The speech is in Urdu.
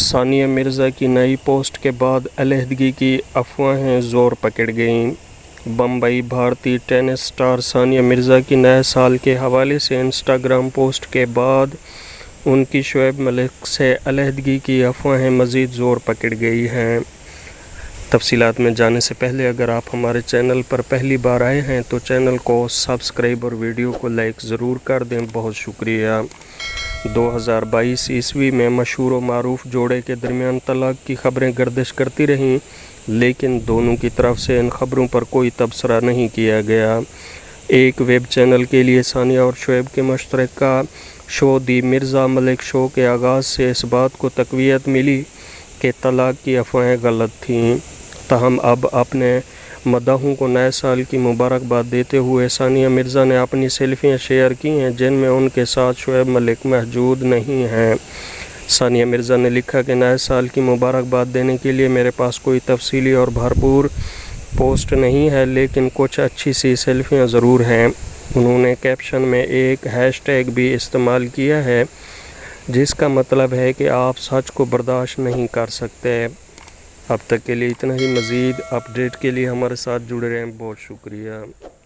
ثانیہ مرزا کی نئی پوسٹ کے بعد علیحدگی کی افواہیں زور پکڑ گئیں۔ بمبئی بھارتی ٹینس اسٹار ثانیہ مرزا کی نئے سال کے حوالے سے انسٹاگرام پوسٹ کے بعد ان کی شعیب ملک سے علیحدگی کی افواہیں مزید زور پکڑ گئی ہیں۔ تفصیلات میں جانے سے پہلے اگر آپ ہمارے چینل پر پہلی بار آئے ہیں تو چینل کو سبسکرائب اور ویڈیو کو لائک ضرور کر دیں، بہت شکریہ۔ 2022 عیسوی میں مشہور و معروف جوڑے کے درمیان طلاق کی خبریں گردش کرتی رہیں، لیکن دونوں کی طرف سے ان خبروں پر کوئی تبصرہ نہیں کیا گیا۔ ایک ویب چینل کے لیے ثانیہ اور شعیب کے مشترکہ شو دی مرزا ملک شو کے آغاز سے اس بات کو تقویت ملی کہ طلاق کی افواہیں غلط تھیں۔ تاہم اب اپنے مداحوں کو نئے سال کی مبارکباد دیتے ہوئے ثانیہ مرزا نے اپنی سیلفیاں شیئر کی ہیں جن میں ان کے ساتھ شعیب ملک موجود نہیں ہیں۔ ثانیہ مرزا نے لکھا کہ نئے سال کی مبارکباد دینے کے لیے میرے پاس کوئی تفصیلی اور بھرپور پوسٹ نہیں ہے، لیکن کچھ اچھی سی سیلفیاں ضرور ہیں۔ انہوں نے کیپشن میں ایک ہیش ٹیگ بھی استعمال کیا ہے جس کا مطلب ہے کہ آپ سچ کو برداشت نہیں کر سکتے۔ اب تک کے لیے اتنا ہی، مزید اپ ڈیٹ کے لیے ہمارے ساتھ جڑے رہیں، بہت شکریہ۔